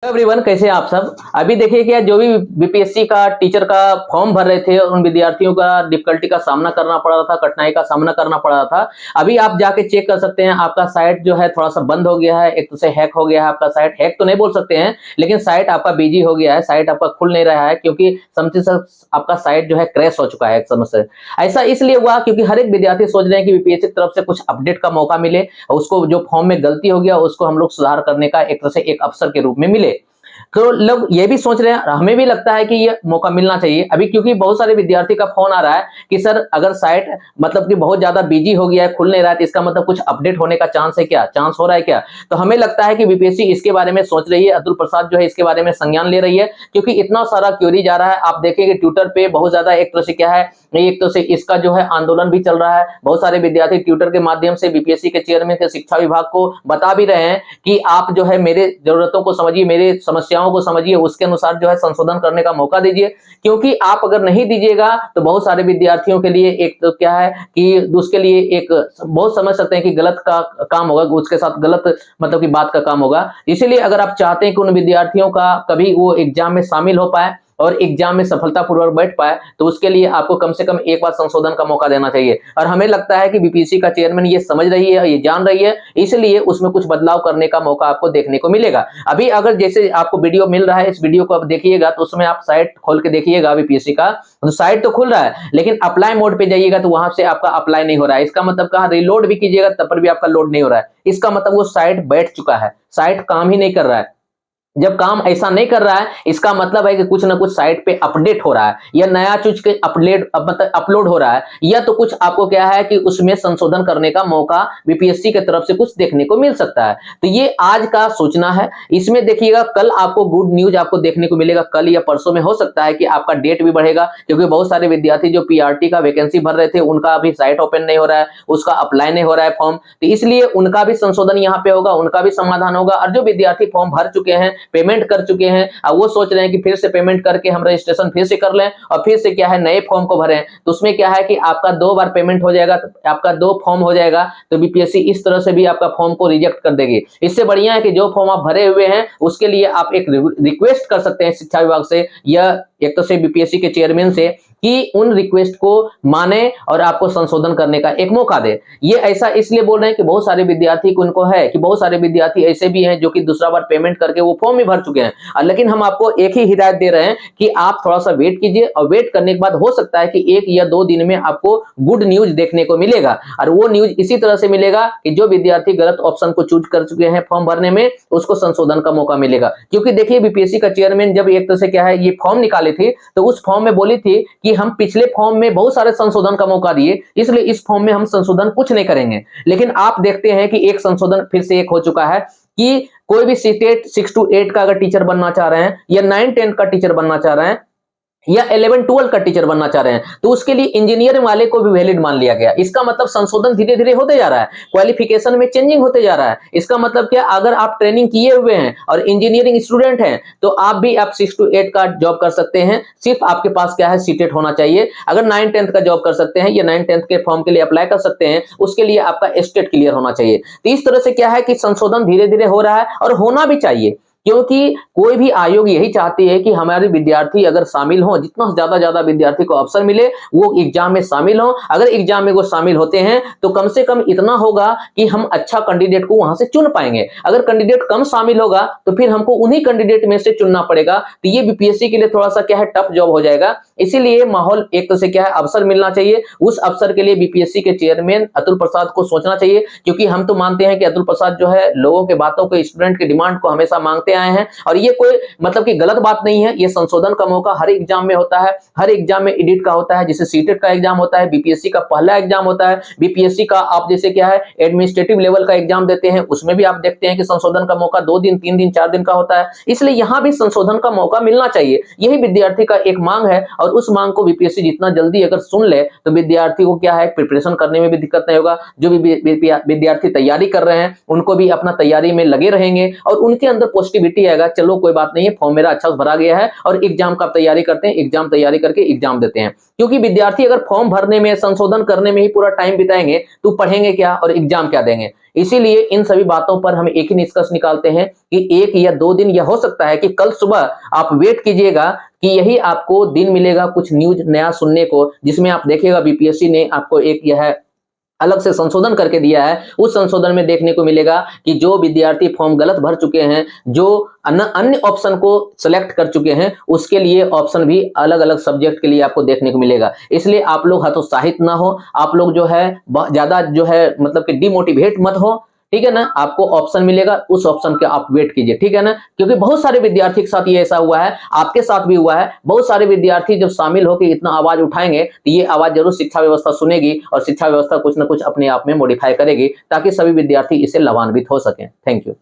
Everyone, कैसे हैं आप सब। अभी देखिए क्या जो भी बीपीएससी का टीचर का फॉर्म भर रहे थे उन विद्यार्थियों का डिफिकल्टी का सामना करना पड़ रहा था, कठिनाई का सामना करना पड़ रहा था। अभी आप जाके चेक कर सकते हैं, आपका साइट जो है थोड़ा सा बंद हो गया है, एक तो से हैक हो गया है। आपका साइट हैक तो नहीं बोल सकते हैं, लेकिन साइट आपका बिजी हो गया है, साइट आपका खुल नहीं रहा है क्योंकि समथिंग आपका साइट जो है क्रैश हो चुका है एक समस्या से। ऐसा इसलिए हुआ क्योंकि हर एक विद्यार्थी सोच रहे हैं कि बीपीएससी की तरफ से कुछ अपडेट का मौका मिले, उसको जो फॉर्म में गलती हो गया उसको हम लोग सुधार करने का एक तरह से एक अवसर के रूप में मिले। तो लोग ये भी सोच रहे हैं, हमें भी लगता है कि ये मौका मिलना चाहिए अभी, क्योंकि बहुत सारे विद्यार्थी का फोन आ रहा है कि सर अगर साइट मतलब कि बहुत ज्यादा बिजी हो गया है, खुल नहीं रहा है, तो इसका मतलब कुछ अपडेट होने का चांस है क्या, चांस हो रहा है क्या। तो हमें लगता है कि बीपीएससी इसके बारे में सोच रही है, अतुल प्रसाद जो है इसके बारे में संज्ञान ले रही है, क्योंकि इतना सारा क्वेरी जा रहा है। आप देखेंगे ट्विटर पे बहुत ज्यादा एक तरह से क्या है, एक तो से इसका जो है आंदोलन भी चल रहा है। बहुत सारे विद्यार्थी ट्विटर के माध्यम से बीपीएससी के चेयरमैन के शिक्षा विभाग को बता भी रहे हैं कि आप जो है मेरे जरूरतों को समझिए, मेरे समस्याओं को समझिए, उसके अनुसार जो है संशोधन करने का मौका दीजिए। क्योंकि आप अगर नहीं दीजिएगा तो बहुत सारे विद्यार्थियों के लिए एक तो क्या है कि उसके लिए एक बहुत समझ सकते हैं कि गलत का काम होगा, उसके साथ गलत मतलब की बात का काम होगा। इसीलिए अगर आप चाहते हैं कि उन विद्यार्थियों का कभी वो एग्जाम में शामिल हो पाए और एग्जाम में सफलतापूर्वक बैठ पाए, तो उसके लिए आपको कम से कम एक बार संशोधन का मौका देना चाहिए। और हमें लगता है कि बीपीएससी का चेयरमैन ये समझ रही है, ये जान रही है, इसलिए उसमें कुछ बदलाव करने का मौका आपको देखने को मिलेगा। अभी अगर जैसे आपको वीडियो मिल रहा है, इस वीडियो को आप देखिएगा तो उसमें आप साइट खोल के देखिएगा बीपीएससी का, तो साइट तो खुल रहा है लेकिन अप्लाई मोड पे जाइएगा तो वहां से आपका अप्लाई नहीं हो रहा है। इसका मतलब कहा रिलोड भी कीजिएगा तब पर भी आपका लोड नहीं हो रहा है। इसका मतलब वो साइट बैठ चुका है, साइट काम ही नहीं कर रहा है। जब काम ऐसा नहीं कर रहा है, इसका मतलब है कि कुछ ना कुछ साइट पे अपडेट हो रहा है, या नया चीज के मतलब अपलोड हो रहा है, या तो कुछ आपको क्या है कि उसमें संशोधन करने का मौका बीपीएससी की तरफ से कुछ देखने को मिल सकता है। तो ये आज का सूचना है, इसमें देखिएगा कल आपको गुड न्यूज आपको देखने को मिलेगा। कल या परसों में हो सकता है कि आपका डेट भी बढ़ेगा, क्योंकि बहुत सारे विद्यार्थी जो पीआरटी का वैकेंसी भर रहे थे उनका अभी साइट ओपन नहीं हो रहा है, उसका अप्लाई नहीं हो रहा है फॉर्म, तो इसलिए उनका भी संशोधन यहाँ पे होगा, उनका भी समाधान होगा। और जो विद्यार्थी फॉर्म भर चुके हैं, पेमेंट कर चुके हैं, अब वो सोच रहे हैं कि फिर से पेमेंट करके हम रजिस्ट्रेशन फिर से कर लें और फिर से क्या है नए फॉर्म को भरें, तो उसमें क्या है कि आपका 2 बार पेमेंट हो जाएगा, तो आपका 2 फॉर्म हो जाएगा। तो बीपीएससी इस तरह से भी आपका फॉर्म को रिजेक्ट कर देगी। इससे बढ़िया है कि जो फॉर्म आप भरे हुए हैं उसके लिए आप एक रिक्वेस्ट कर सकते हैं शिक्षा विभाग से या एक तो से बीपीएससी के चेयरमैन से कि उन रिक्वेस्ट को माने और आपको संशोधन करने का एक मौका दे। ये ऐसा इसलिए बोल रहे हैं कि बहुत सारे विद्यार्थी को उनको है कि बहुत सारे विद्यार्थी ऐसे भी हैं जो कि दूसरा बार पेमेंट करके वो फॉर्म भी भर चुके हैं, लेकिन हम आपको एक ही हिदायत दे रहे हैं कि आप थोड़ा सा वेट कीजिए, और वेट करने के बाद हो सकता है कि 1 या 2 दिन में आपको गुड न्यूज देखने को मिलेगा। और वो न्यूज इसी तरह से मिलेगा कि जो विद्यार्थी गलत ऑप्शन को चूज कर चुके हैं फॉर्म भरने में, उसको संशोधन का मौका मिलेगा। क्योंकि देखिए बीपीएससी का चेयरमैन जब एक तरह से क्या है ये फॉर्म निकाली थी, तो उस फॉर्म में बोली थी कि हम पिछले फॉर्म में बहुत सारे संशोधन का मौका दिए, इसलिए इस फॉर्म में हम संशोधन कुछ नहीं करेंगे। लेकिन आप देखते हैं कि एक संशोधन फिर से एक हो चुका है कि कोई भी सीटेट 6 to 8 का अगर टीचर बनना चाह रहे हैं, या 9-10 का टीचर बनना चाह रहे हैं, या 11-12 का टीचर बनना चाह रहे हैं, तो उसके लिए इंजीनियरिंग वाले को भी वैलिड मान लिया गया। इसका मतलब संशोधन धीरे धीरे होते जा रहा है, क्वालिफिकेशन में चेंजिंग होते जा रहा है। इसका मतलब क्या, अगर आप ट्रेनिंग किए हुए हैं और इंजीनियरिंग स्टूडेंट हैं तो आप भी 6 to 8 का जॉब कर सकते हैं। सिर्फ आपके पास क्या है सीटेट होना चाहिए। अगर 9-10 का जॉब कर सकते हैं या 9-10 के फॉर्म के लिए अप्लाई कर सकते हैं, उसके लिए आपका स्टेट क्लियर होना चाहिए। तो इस तरह से क्या है कि संशोधन धीरे धीरे हो रहा है और होना भी चाहिए, क्योंकि कोई भी आयोग यही चाहती है कि हमारे विद्यार्थी अगर शामिल हो, जितना ज्यादा विद्यार्थी को अवसर मिले वो एग्जाम में शामिल हो। अगर एग्जाम में वो शामिल होते हैं तो कम से कम इतना होगा कि हम अच्छा कैंडिडेट को वहां से चुन पाएंगे। अगर कैंडिडेट कम शामिल होगा तो फिर हमको उन्हीं कैंडिडेट में से चुनना पड़ेगा। तो ये बीपीएससी के लिए थोड़ा सा क्या है टफ जॉब हो जाएगा। इसीलिए माहौल एक तरह से क्या है अवसर मिलना चाहिए। उस अवसर के लिए बीपीएससी के चेयरमैन अतुल प्रसाद को सोचना चाहिए, क्योंकि हम तो मानते हैं कि अतुल प्रसाद जो है लोगों के बातों को, स्टूडेंट की डिमांड को हमेशा मांगते आए हैं, और ये कोई मतलब कि गलत बात नहीं है। ये संशोधन का मौका हर एग्जाम में होता है, हर एग्जाम में एडिट का होता है। जैसे सीटेट का एग्जाम होता है, बीपीएससी का पहला एग्जाम होता है, बीपीएससी का आप जैसे क्या है एडमिनिस्ट्रेटिव लेवल का एग्जाम देते हैं, उसमें भी आप देखते हैं कि संशोधन का मौका 2 दिन 3 दिन 4 दिन का होता है। इसलिए यहां भी संशोधन का मौका मिलना चाहिए, यही विद्यार्थी का एक मांग है। और उस मांग को बीपीएससी जितना जल्दी अगर सुन ले तो विद्यार्थी को क्या है प्रिपरेशन करने में भी दिक्कत नहीं होगा। जो भी विद्यार्थी तैयारी कर रहे हैं उनको भी अपना तैयारी में लगे रहेंगे और उनके अंदर पॉजिटिव पॉजिटिविटी आएगा, चलो कोई बात नहीं है, फॉर्म मेरा अच्छा से भरा गया है और एग्जाम का तैयारी करते हैं, एग्जाम तैयारी करके एग्जाम देते हैं। क्योंकि विद्यार्थी अगर फॉर्म भरने में, संशोधन करने में ही पूरा टाइम बिताएंगे तो पढ़ेंगे क्या और एग्जाम क्या देंगे। इसीलिए इन सभी बातों पर हम एक ही निष्कर्ष निकालते हैं कि 1 या 2 दिन, यह हो सकता है कि कल सुबह आप वेट कीजिएगा कि यही आपको दिन मिलेगा कुछ न्यूज नया सुनने को, जिसमें आप देखिएगा बीपीएससी ने आपको एक यह अलग से संशोधन करके दिया है। उस संशोधन में देखने को मिलेगा कि जो विद्यार्थी फॉर्म गलत भर चुके हैं, जो अन्य ऑप्शन को सिलेक्ट कर चुके हैं, उसके लिए ऑप्शन भी अलग अलग सब्जेक्ट के लिए आपको देखने को मिलेगा। इसलिए आप लोग हतोत्साहित ना हो, आप लोग जो है ज्यादा जो है मतलब कि डिमोटिवेट मत हो, ठीक है ना। आपको ऑप्शन मिलेगा, उस ऑप्शन के आप वेट कीजिए, ठीक है ना। क्योंकि बहुत सारे विद्यार्थी के साथ ये ऐसा हुआ है, आपके साथ भी हुआ है। बहुत सारे विद्यार्थी जब शामिल होकर इतना आवाज उठाएंगे तो ये आवाज जरूर शिक्षा व्यवस्था सुनेगी और शिक्षा व्यवस्था कुछ ना कुछ अपने आप में मॉडिफाई करेगी, ताकि सभी विद्यार्थी इससे लाभान्वित हो सकें। Thank you.